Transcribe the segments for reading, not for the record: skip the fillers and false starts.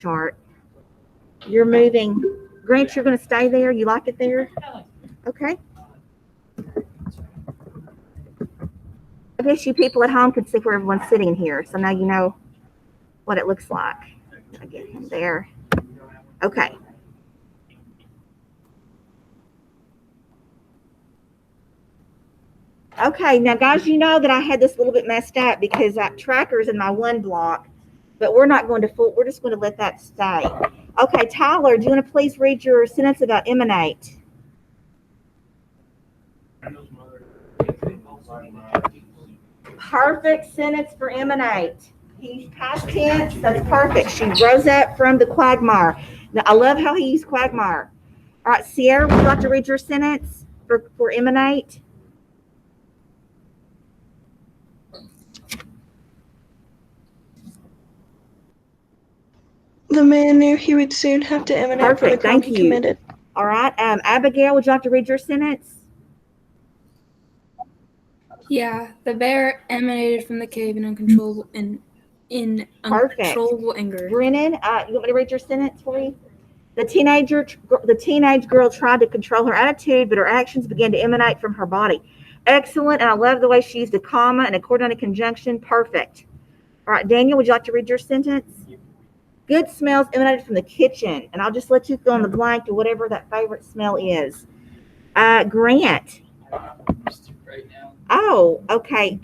chart. You're moving. Grant, you're going to stay there. You like it there? Okay. I guess you people at home can see where everyone's sitting here. So now you know what it looks like. I get him there. Okay. Okay, now guys, you know that I had this a little bit messed up because that tracker's in my one block, but we're not going to we're just going to let that stay. Okay, Tyler, do you want to please read your sentence about emanate? Perfect sentence for emanate. He's past tense, that's perfect. She rose up from the quagmire. Now, I love how he used quagmire. All right, Sierra, would you like to read your sentence for emanate? The man knew he would soon have to emanate for the crime he committed. All right, Abigail, would you like to read your sentence? Yeah, the bear emanated from the cave in uncontrollable anger. Brennan, you want me to read your sentence for you? The teenage girl tried to control her attitude, but her actions began to emanate from her body. Excellent, and I love the way she used a comma and a coordinated conjunction. Perfect. All right, Daniel, would you like to read your sentence? Good smells emanated from the kitchen, and I'll just let you fill in the blank to whatever that favorite smell is. Grant. Oh, okay.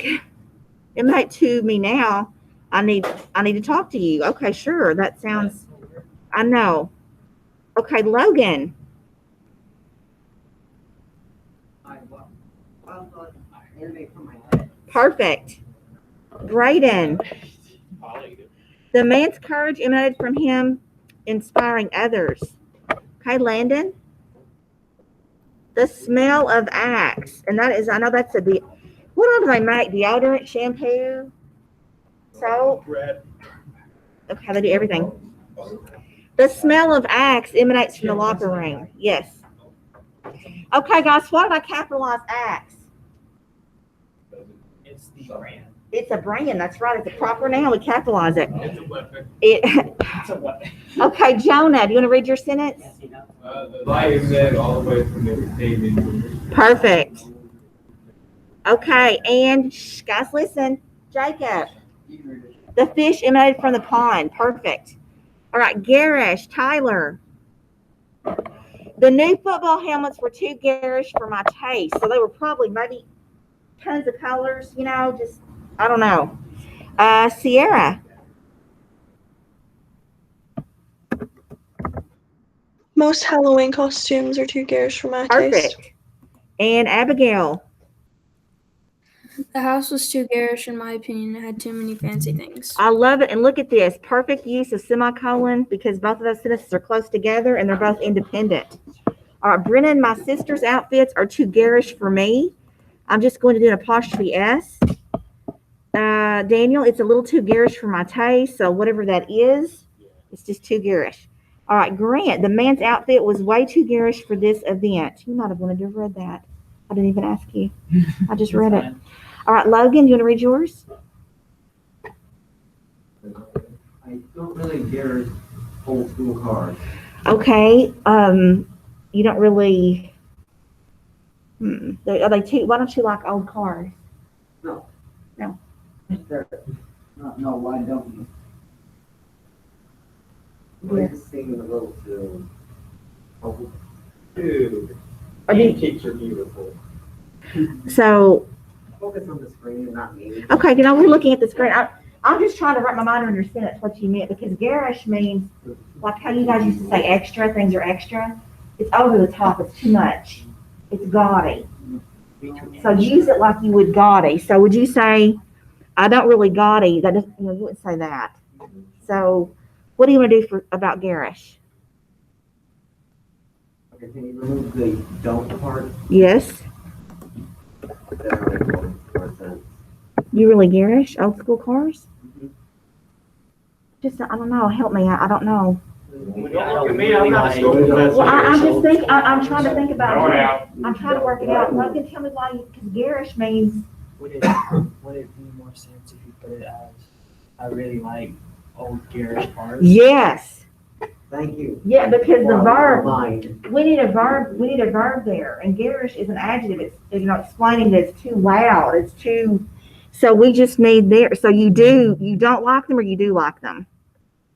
Emanate to me now. I need to talk to you. Okay, sure. That sounds. I know. Okay, Logan. Perfect. Braden. The man's courage emanated from him inspiring others. Okay, Landon. The smell of Axe. And that is, I know that's what all do they make? Deodorant, shampoo, soap? Okay, they do everything. The smell of Axe emanates from the locker room. Yes. Okay, guys, why did I capitalize Axe? It's the brand. It's a brand. That's right. It's a proper noun. We capitalize it. It's a weapon. It's a weapon. Okay, Jonah, do you want to read your sentence? The light emanated all the way from the cave. Perfect. Okay, and guys, listen. Jacob. The fish emanated from the pond. Perfect. All right, Garish, Tyler. The new football helmets were too garish for my taste. So they were probably maybe tons of colors, just, I don't know. Sierra. Most Halloween costumes are too garish for my taste. Perfect. And Abigail. The house was too garish, in my opinion. It had too many fancy things. I love it. And look at this. Perfect use of semicolon because both of those sentences are close together and they're both independent. All right, Brennan, my sister's outfits are too garish for me. I'm just going to do an apostrophe S. Daniel, it's a little too garish for my taste. So whatever that is, it's just too garish. All right, Grant, the man's outfit was way too garish for this event. You might have wanted to have read that. I didn't even ask you. I just read it. All right, Logan, do you want to read yours? I don't really garish old school cars. Okay. You don't really. Are they too? Why don't you like old cars? No. No. No, why don't you? Yeah. Just singing a little too. Oh, Dude. Are you- Pancakes are beautiful. So. focus on the screen and not me. Okay, we're looking at the screen. I'm just trying to wrap my mind around your sentence what you meant because garish means like how you guys used to say extra. Things are extra. It's over the top. It's too much. It's gaudy. So use it like you would gaudy. So would you say, I don't really gaudy? That doesn't, you wouldn't say that. So what do you want to do about garish? Okay, can you remove the don't part? Yes. That makes more sense. You really garish old school cars? Mhm. Just I don't know. Help me. I don't know. Don't look at me, I'm not a school Well, I'm just professor. thinking. I'm trying to think about Throw it it. out. I'm trying to work it out. Logan, tell me why. Because garish means. Would it be more sense if you put it as I really like old garish cars? Yes. Thank you. Yeah, because the verb, Mind. we need a verb there, and garish is an adjective, it's, you know, explaining that it's too loud, it's too, so we just need there, so you don't like them or you do like them?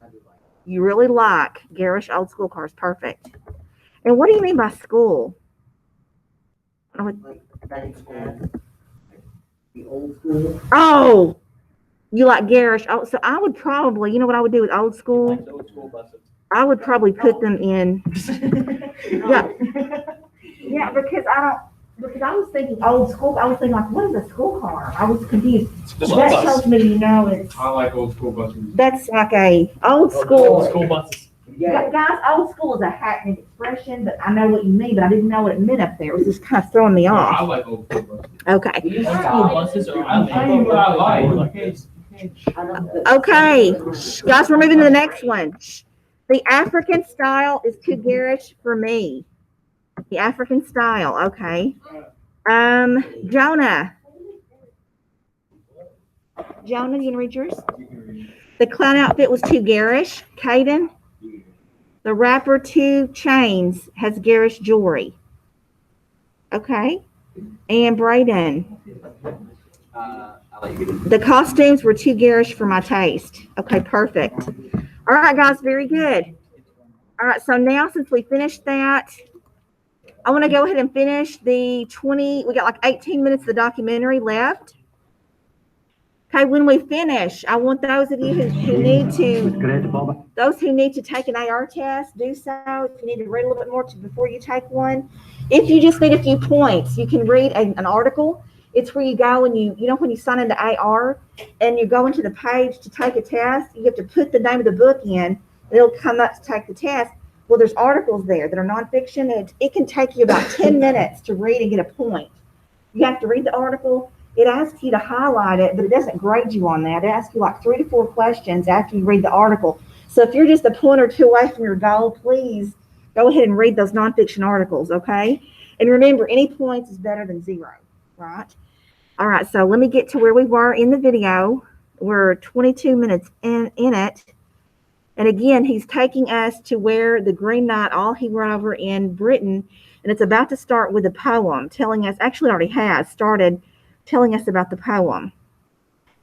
I do like You really like garish old school cars, perfect. And what do you mean by school? Like back in school, like the old school. Oh, you like garish, oh, so I would probably, you know what I would do with old school? Old school buses. I would probably put them in, yeah, yeah, because I was thinking old school, I was thinking like, what is a school car? I was confused. That tells me, you know, it's, I like old school buses. that's like a old Old school. school buses. Yeah. Guys, old school is a hackneyed expression, but I know what you mean, but I didn't know what it meant up there. It was just kind of throwing me I off. like old school buses. Okay, We used Old to school have- buses are, I think what I like. I don't- okay, guys, we're moving to the next one. The African style is too garish for me. The African style, okay. Jonah. Jonah, you gonna read yours? The clown outfit was too garish. Caden. The rapper 2 Chains has garish jewelry. Okay. And Braden. I'll let you get it. The costumes were too garish for my taste. Okay, perfect. All right, guys, very good. All right, so now since we finished that, I want to go ahead and finish the 20, we got like 18 minutes of the documentary left. Okay, when we finish, I want those of you who need to, those who need to take an AR test, do so. If you need to read a little bit more before you take one. If you just need a few points, you can read an article. It's where you go and you know, when you sign into AR and you go into the page to take a test, you have to put the name of the book in, and it'll come up to take the test. Well, there's articles there that are nonfiction, and it can take you about 10 minutes to read and get a point. You have to read the article. It asks you to highlight it, but it doesn't grade you on that. It asks you like 3 to 4 questions after you read the article. So if you're just a point or two away from your goal, please go ahead and read those nonfiction articles, okay? And remember, any points is better than 0, right? All right, so let me get to where we were in the video. We're 22 minutes in it. And again, he's taking us to where the Green Knight, all he wrote over in Britain, and it's about to start with a poem telling us, actually it already has started telling us about the poem.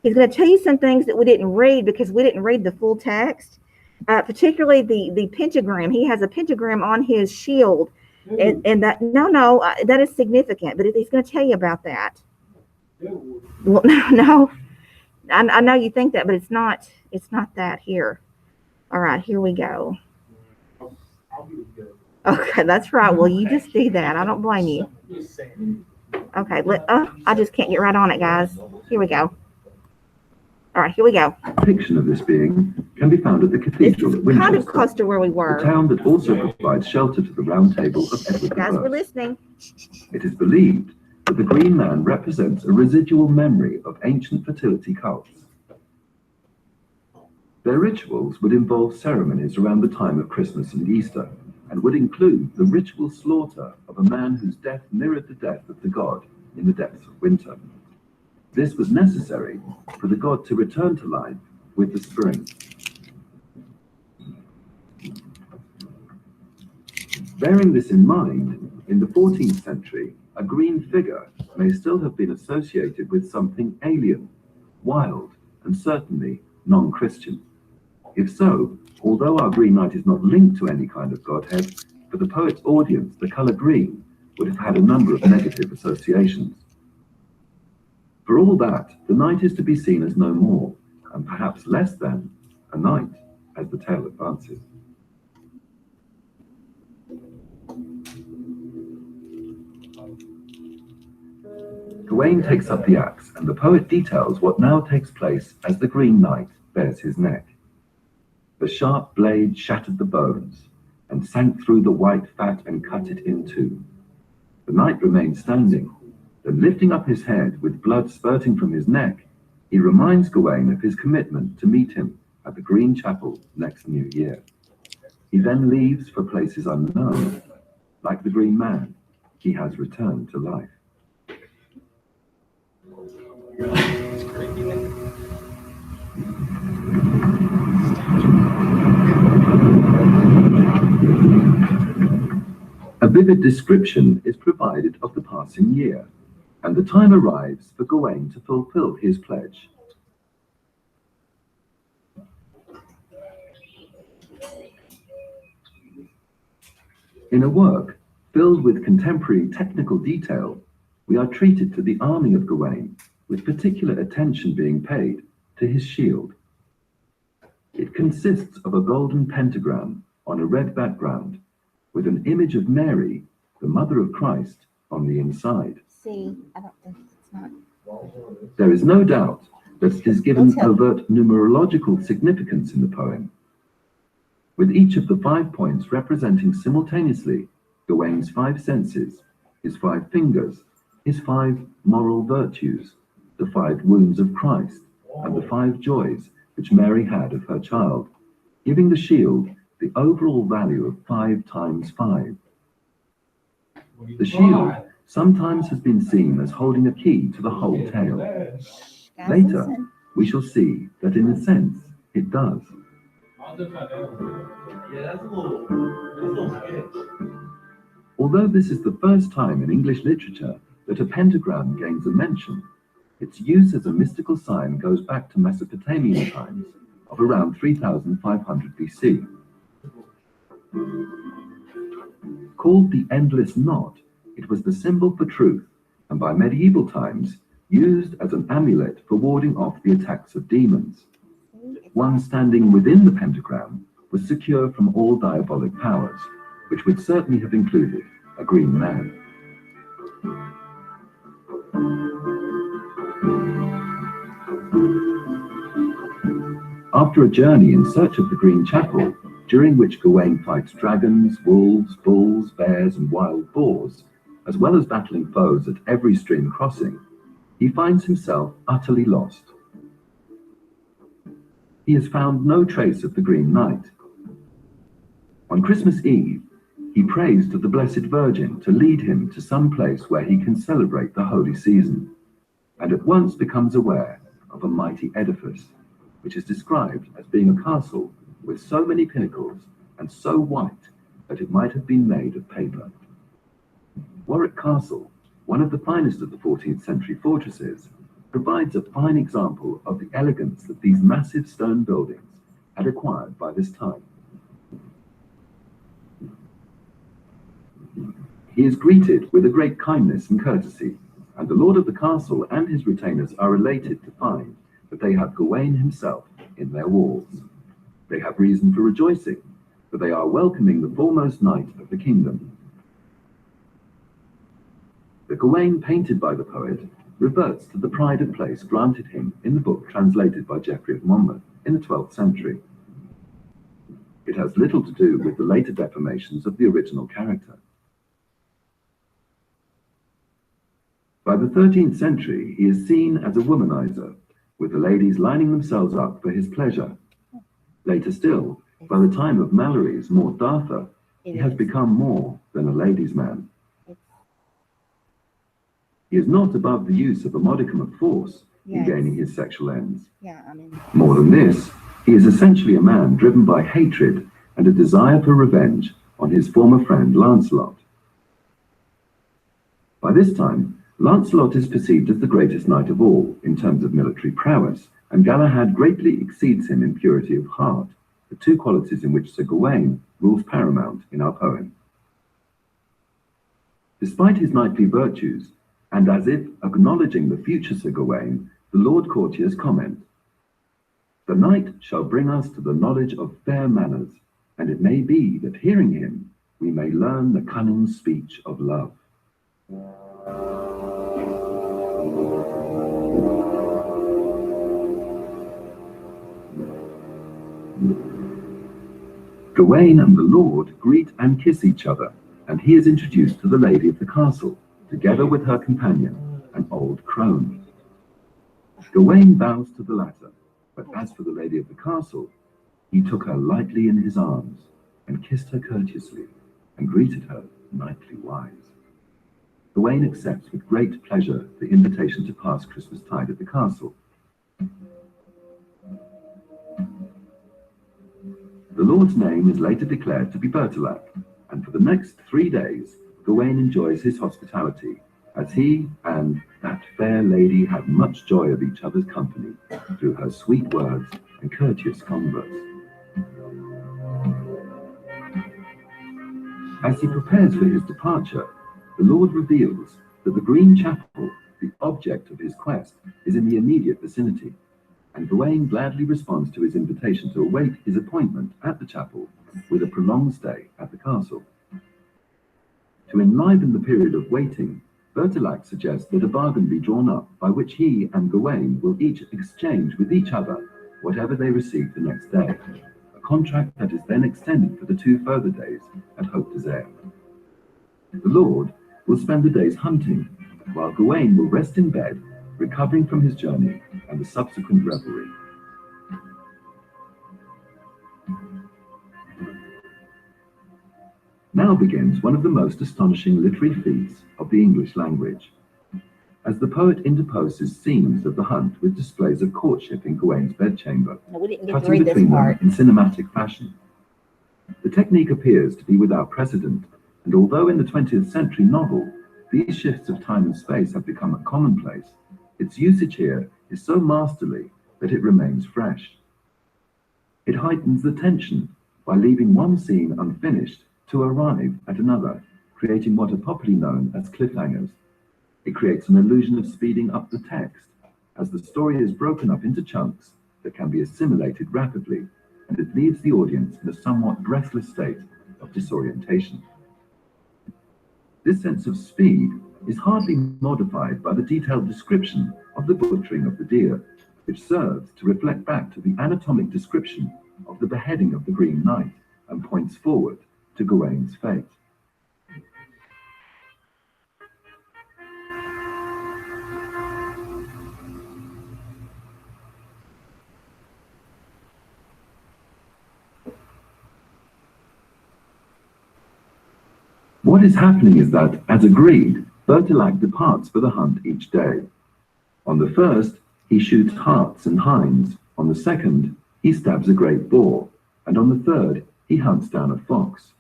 He's going to tell you some things that we didn't read because we didn't read the full text, particularly the pentagram. He has a pentagram on his shield, and that, that is significant, but he's going to tell you about that. Well, no, I know you think that, but it's not that here. All right, here we go. Okay, that's right. Well, you just do that. I don't blame you. Okay, I just can't get right on it, guys. Here we go. All right, here we go. Depiction of this being can be found at the It's cathedral at kind of Winchester, close to where we the were. town that also provides shelter to the Round Table of Edward Guys, we're I. listening. It is believed that the Green Man represents a residual memory of ancient fertility cults. Their rituals would involve ceremonies around the time of Christmas and Easter, and would include the ritual slaughter of a man whose death mirrored the death of the god in the depths of winter. This was necessary for the god to return to life with the spring. Bearing this in mind, in the 14th century, a green figure may still have been associated with something alien, wild, and certainly non-Christian. If so, although our Green Knight is not linked to any kind of godhead, for the poet's audience, the color green would have had a number of negative associations. For all that, the knight is to be seen as no more, and perhaps less than, a knight as the tale advances. Gawain takes up the axe, and the poet details what now takes place as the Green Knight bares his neck. The sharp blade shattered the bones, and sank through the white fat and cut it in two. The knight remained standing, then lifting up his head with blood spurting from his neck, he reminds Gawain of his commitment to meet him at the Green Chapel next New Year. He then leaves for places unknown. Like the Green Man, he has returned to life. A vivid description is provided of the passing year, and the time arrives for Gawain to fulfill his pledge. In a work filled with contemporary technical detail, we are treated to the arming of Gawain, with particular attention being paid to his shield. It consists of a golden pentagram on a red background, with an image of Mary, the mother of Christ, on the inside. See, I don't think it's not. There is no doubt that it is given Don't tell. overt numerological significance in the poem, with each of the 5 points representing simultaneously Gawain's 5 senses, his 5 fingers, his 5 moral virtues, the 5 wounds of Christ, and the 5 joys which Mary had of her child, giving the shield the overall value of 5 times 5. The shield sometimes has been seen as holding a key to the whole tale. Guys, Later, listen. we shall see that in a sense it does. Yeah, that's a little sketch. Although this is the first time in English literature that a pentagram gains a mention, its use as a mystical sign goes back to Mesopotamian times of around 3500 BC. Called the endless knot, it was the symbol for truth, and by medieval times used as an amulet for warding off the attacks of demons. One standing within the pentagram was secure from all diabolic powers, which would certainly have included a green man. After a journey in search of the Green Chapel, during which Gawain fights dragons, wolves, bulls, bears, and wild boars, as well as battling foes at every stream crossing, he finds himself utterly lost. He has found no trace of the Green Knight. On Christmas Eve, he prays to the Blessed Virgin to lead him to some place where he can celebrate the holy season, and at once becomes aware of a mighty edifice, which is described as being a castle with so many pinnacles and so white that it might have been made of paper. Warwick Castle, one of the finest of the 14th century fortresses, provides a fine example of the elegance that these massive stone buildings had acquired by this time. He is greeted with a great kindness and courtesy, and the lord of the castle and his retainers are elated to find that they have Gawain himself in their walls. They have reason for rejoicing, for they are welcoming the foremost knight of the kingdom. The Gawain painted by the poet reverts to the pride of place granted him in the book translated by Geoffrey of Monmouth in the 12th century. It has little to do with the later deformations of the original character. By the 13th century, he is seen as a womanizer, with the ladies lining themselves up for his pleasure. Later still, by the time of Malory's Morte d'Arthur, he has become more than a ladies' man. He is not above the use of a modicum of force in gaining his sexual ends. Yeah, I mean, More than this, he is essentially a man driven by hatred and a desire for revenge on his former friend Lancelot. By this time, Lancelot is perceived as the greatest knight of all in terms of military prowess, and Galahad greatly exceeds him in purity of heart, the 2 qualities in which Sir Gawain rules paramount in our poem. Despite his knightly virtues, and as if acknowledging the future Sir Gawain, the Lord Courtiers comment, "The knight shall bring us to the knowledge of fair manners, and it may be that hearing him, we may learn the cunning speech of love." Gawain and the Lord greet and kiss each other, and he is introduced to the lady of the castle, together with her companion, an old crone. Gawain bows to the latter, but as for the lady of the castle, he took her lightly in his arms, and kissed her courteously, and greeted her knightly wise. Gawain accepts with great pleasure the invitation to pass Christmastide at the castle. The Lord's name is later declared to be Bertilac, and for the next 3 days, Gawain enjoys his hospitality, as he and that fair lady have much joy of each other's company through her sweet words and courteous converse. As he prepares for his departure, the Lord reveals that the Green Chapel, the object of his quest, is in the immediate vicinity, and Gawain gladly responds to his invitation to await his appointment at the chapel with a prolonged stay at the castle. To enliven the period of waiting, Bertilac suggests that a bargain be drawn up by which he and Gawain will each exchange with each other whatever they receive the next day, a contract that is then extended for the 2 further days at Haute d'Isère. The Lord will spend the days hunting, while Gawain will rest in bed, recovering from his journey and the subsequent revelry. Now begins one of the most astonishing literary feats of the English language, as the poet interposes scenes of the hunt with displays of courtship in Gawain's bedchamber, No, we didn't get to cutting read this between them part. in cinematic fashion. The technique appears to be without precedent, and although in the 20th century novel, these shifts of time and space have become a commonplace, its usage here is so masterly that it remains fresh. It heightens the tension by leaving one scene unfinished to arrive at another, creating what are popularly known as cliffhangers. It creates an illusion of speeding up the text, as the story is broken up into chunks that can be assimilated rapidly, and it leaves the audience in a somewhat breathless state of disorientation. This sense of speed is hardly modified by the detailed description of the butchering of the deer, which serves to reflect back to the anatomic description of the beheading of the Green Knight and points forward to Gawain's fate. What is happening is that, as agreed, Bertilac departs for the hunt each day. On the first, he shoots harts and hinds. On the second, he stabs a great boar. And on the third, he hunts down a fox.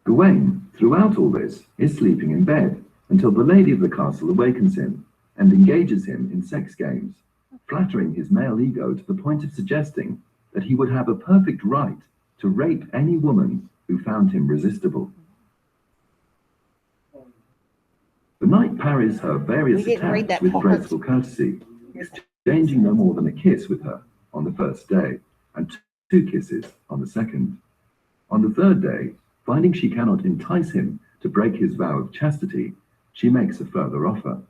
Gawain, throughout all this, is sleeping in bed until the lady of the castle awakens him and engages him in sex games, flattering his male ego to the point of suggesting that he would have a perfect right to rape any woman who found him resistible. The knight parries her various We didn't read attacks that with part. graceful courtesy, exchanging no more than a kiss with her on the first day, and 2 kisses on the second. On the third day, finding she cannot entice him to break his vow of chastity, she makes a further offer.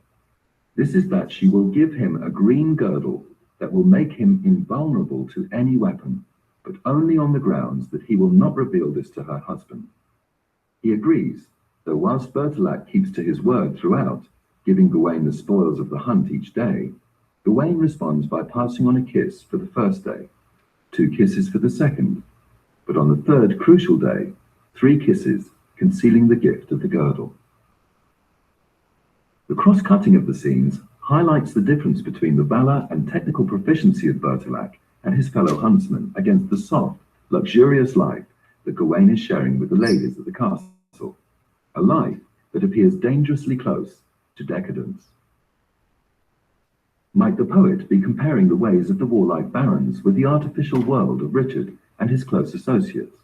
This is that she will give him a green girdle that will make him invulnerable to any weapon, but only on the grounds that he will not reveal this to her husband. He agrees, though whilst Bertilac keeps to his word throughout, giving Gawain the spoils of the hunt each day, Gawain responds by passing on a kiss for the first day, 2 kisses for the second, but on the third crucial day, 3 kisses, concealing the gift of the girdle. The cross-cutting of the scenes highlights the difference between the valor and technical proficiency of Bertilac and his fellow huntsmen against the soft, luxurious life that Gawain is sharing with the ladies of the castle, a life that appears dangerously close to decadence. Might the poet be comparing the ways of the warlike barons with the artificial world of Richard and his close associates?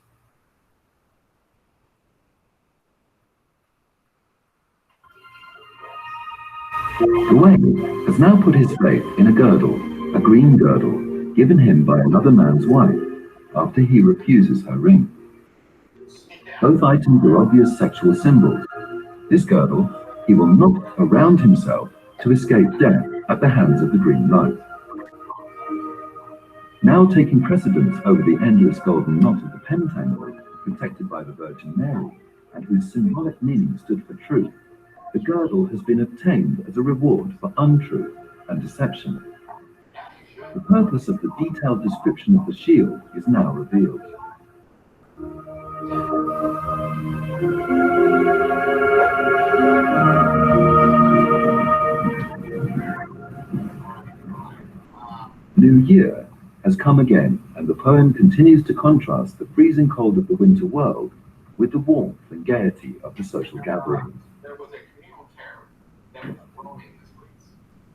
Gawain has now put his faith in a girdle, a green girdle, given him by another man's wife, after he refuses her ring. Both items are obvious sexual symbols. This girdle he will knot around himself to escape death at the hands of the Green Knight. Now taking precedence over the endless golden knot of the pentangle, protected by the Virgin Mary, and whose symbolic meaning stood for truth, the girdle has been obtained as a reward for untruth and deception. The purpose of the detailed description of the shield is now revealed. New Year has come again, and the poem continues to contrast the freezing cold of the winter world with the warmth and gaiety of the social gatherings. There was a communal terror that was roaming the streets.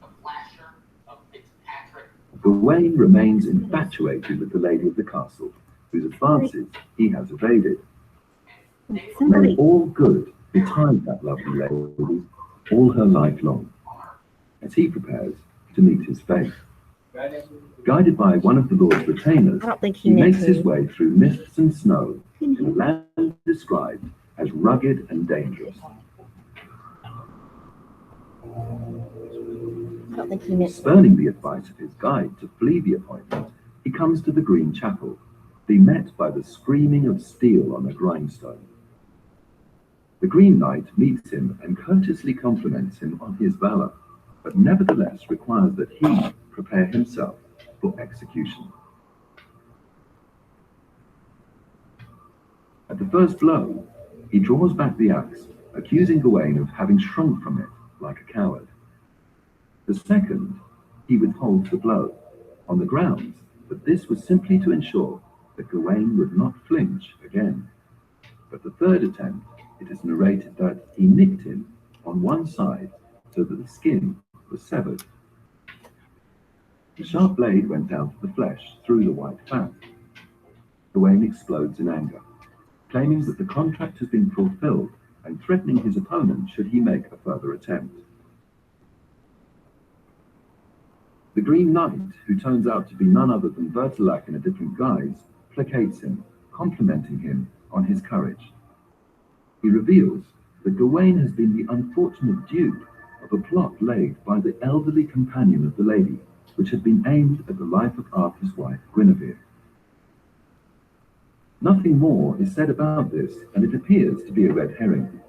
The flasher of Fitzpatrick. Gawain remains infatuated with the lady of the castle, whose advances he has evaded. May Somebody, all good betide that lovely lady all her life long, as he prepares to meet his fate. Guided by one of the Lord's retainers, I don't think he he meant makes his to. way through mists and snow in a land described as rugged and dangerous. I don't think he meant to. Spurning the advice of his guide to flee the appointment, he comes to the Green Chapel, being met by the screaming of steel on a grindstone. The Green Knight meets him and courteously compliments him on his valor, but nevertheless requires that he prepare himself for execution. At the first blow, he draws back the axe, accusing Gawain of having shrunk from it like a coward. The second, he withholds the blow, on the grounds that this was simply to ensure that Gawain would not flinch again. But the third attempt, it is narrated that he nicked him on one side so that the skin was severed. The sharp blade went down to the flesh through the white fat. Gawain explodes in anger, claiming that the contract has been fulfilled and threatening his opponent should he make a further attempt. The Green Knight, who turns out to be none other than Bertilac in a different guise, placates him, complimenting him on his courage. He reveals that Gawain has been the unfortunate dupe of a plot laid by the elderly companion of the lady, which had been aimed at the life of Arthur's wife, Guinevere. Nothing more is said about this, and it appears to be a red herring.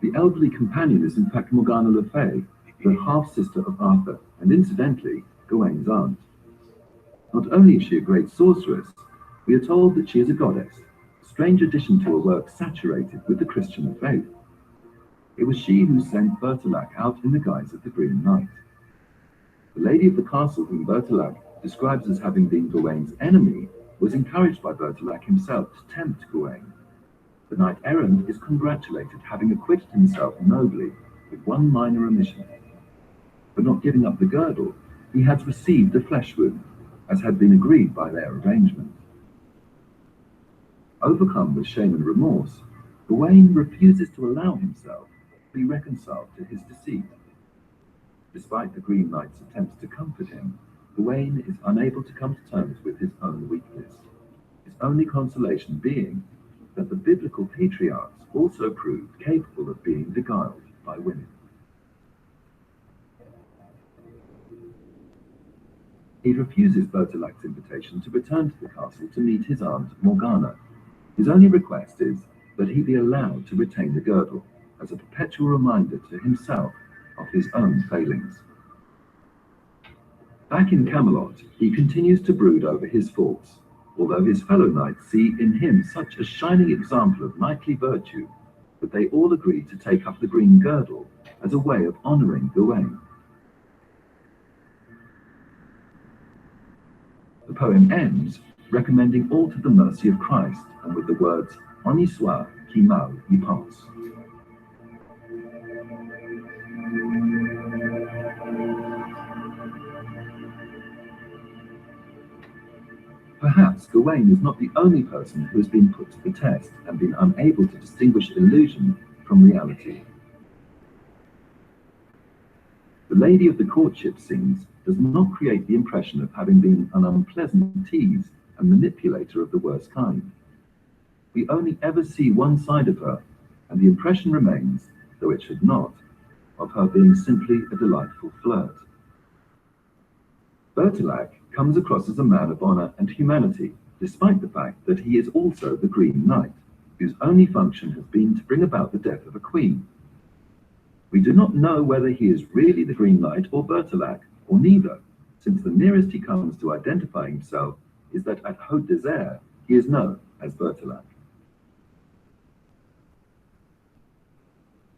The elderly companion is in fact Morgana Le Fay, the half-sister of Arthur, and incidentally, Gawain's aunt. Not only is she a great sorceress, we are told that she is a goddess, a strange addition to a work saturated with the Christian faith. It was she who sent Bertilac out in the guise of the Green Knight. The lady of the castle, whom Bertilac describes as having been Gawain's enemy, was encouraged by Bertilac himself to tempt Gawain. The knight-errant is congratulated, having acquitted himself nobly with one minor omission. For not giving up the girdle, he had received a flesh wound, as had been agreed by their arrangement. Overcome with shame and remorse, Gawain refuses to allow himself to be reconciled to his deceit. Despite the Green Knight's attempts to comfort him, Gawain is unable to come to terms with his own weakness, his only consolation being that the biblical patriarchs also proved capable of being beguiled by women. He refuses Bertilac's invitation to return to the castle to meet his aunt Morgana. His only request is that he be allowed to retain the girdle as a perpetual reminder to himself of his own failings. Back in Camelot, he continues to brood over his faults, although his fellow knights see in him such a shining example of knightly virtue that they all agree to take up the green girdle as a way of honoring Gawain. The poem ends recommending all to the mercy of Christ and with the words, "On y soit qui mal y pense." Perhaps Gawain is not the only person who has been put to the test and been unable to distinguish illusion from reality. The lady of the courtship scenes does not create the impression of having been an unpleasant tease and manipulator of the worst kind. We only ever see one side of her, and the impression remains, though it should not, of her being simply a delightful flirt. Bertilac comes across as a man of honor and humanity, despite the fact that he is also the Green Knight, whose only function has been to bring about the death of a queen. We do not know whether he is really the Green Knight or Bertilac, or neither, since the nearest he comes to identifying himself is that at Haute Desert he is known as Bertilac.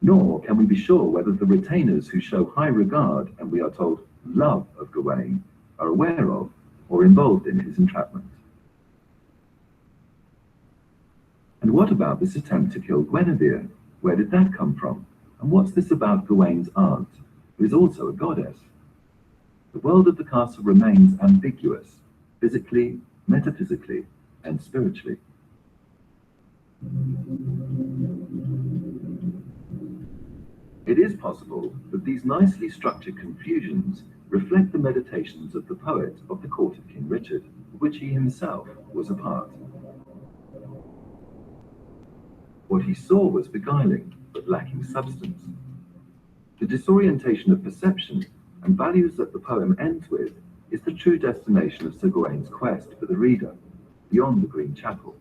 Nor can we be sure whether the retainers who show high regard, and we are told love of Gawain, are aware of, or involved in his entrapment. And what about this attempt to kill Guinevere? Where did that come from? And what's this about Gawain's aunt, who is also a goddess? The world of the castle remains ambiguous, physically, metaphysically, and spiritually. It is possible that these nicely structured confusions reflect the meditations of the poet of the court of King Richard, of which he himself was a part. What he saw was beguiling, but lacking substance. The disorientation of perception and values that the poem ends with is the true destination of Sir Gawain's quest for the reader, beyond the Green Chapel.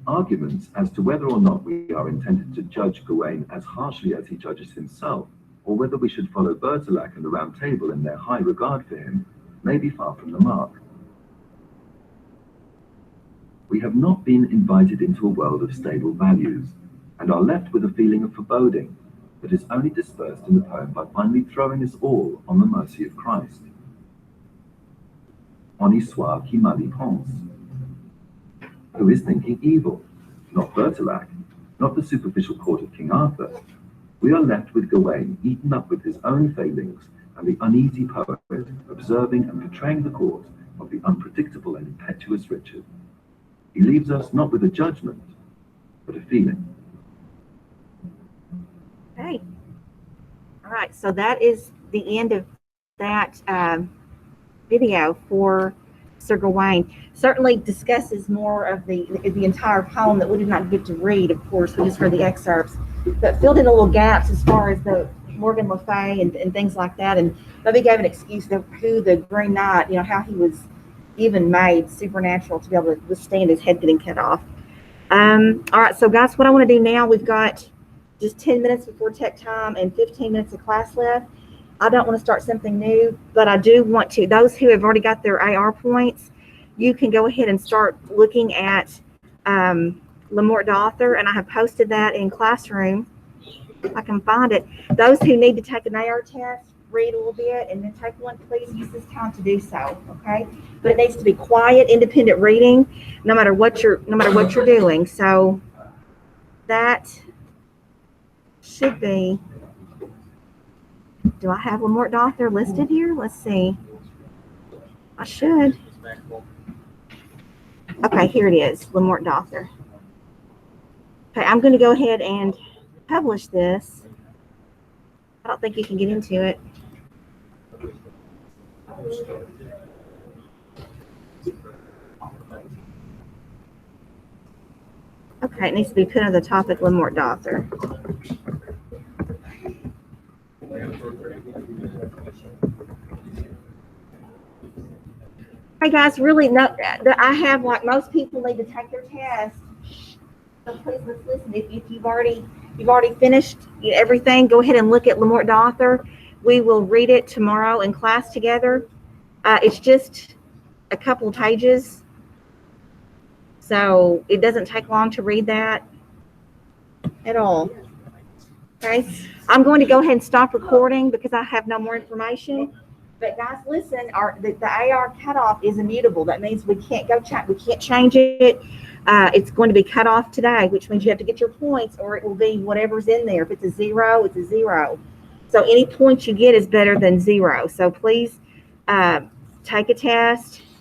Arguments as to whether or not we are intended to judge Gawain as harshly as he judges himself, or whether we should follow Bertilac and the Round Table in their high regard for him, may be far from the mark. We have not been invited into a world of stable values, and are left with a feeling of foreboding that is only dispersed in the poem by finally throwing us all on the mercy of Christ. Honi soit qui mal y pense. Who is thinking evil? Not Bertilac, not the superficial court of King Arthur. We are left with Gawain eaten up with his own failings and the uneasy poet observing and portraying the court of the unpredictable and impetuous Richard. He leaves us not with a judgment, but a feeling. Okay. All right, so that is the end of that video for Sir Gawain. Certainly discusses more of the entire poem that we did not get to read, of course. We just heard the excerpts, but filled in the little gaps as far as the Morgan Le Fay and things like that, and maybe gave an excuse of who the Green Knight, how he was even made supernatural to be able to withstand his head getting cut off. All right, so guys, what I want to do now, we've got just 10 minutes before tech time and 15 minutes of class left. I don't want to start something new, but I do want to, those who have already got their AR points, you can go ahead and start looking at Le Morte d'Arthur, and I have posted that in Classroom, if I can find it. Those who need to take an AR test, read a little bit and then take one, please use this time to do so, okay? But it needs to be quiet, independent reading, no matter what you're doing. So that should be, do I have Le Morte d'Arthur listed here? Let's see. I should. Okay, here it is, Le Morte d'Arthur. Okay, I'm going to go ahead and publish this. I don't think you can get into it. Okay, it needs to be put under the topic Le Morte d'Arthur. Hey guys, really, no, I have, like most people, need to take their test. So please, let's listen. If you've already finished everything, go ahead and look at Le Morte d'Arthur. We will read it tomorrow in class together. It's just a couple of pages, so it doesn't take long to read that at all. Okay, I'm going to go ahead and stop recording because I have no more information. But guys, listen, the AR cutoff is immutable. That means we can't we can't change it. It's going to be cut off today, which means you have to get your points, or it will be whatever's in there. If it's a zero, it's a zero. So any points you get is better than zero. So please take a test.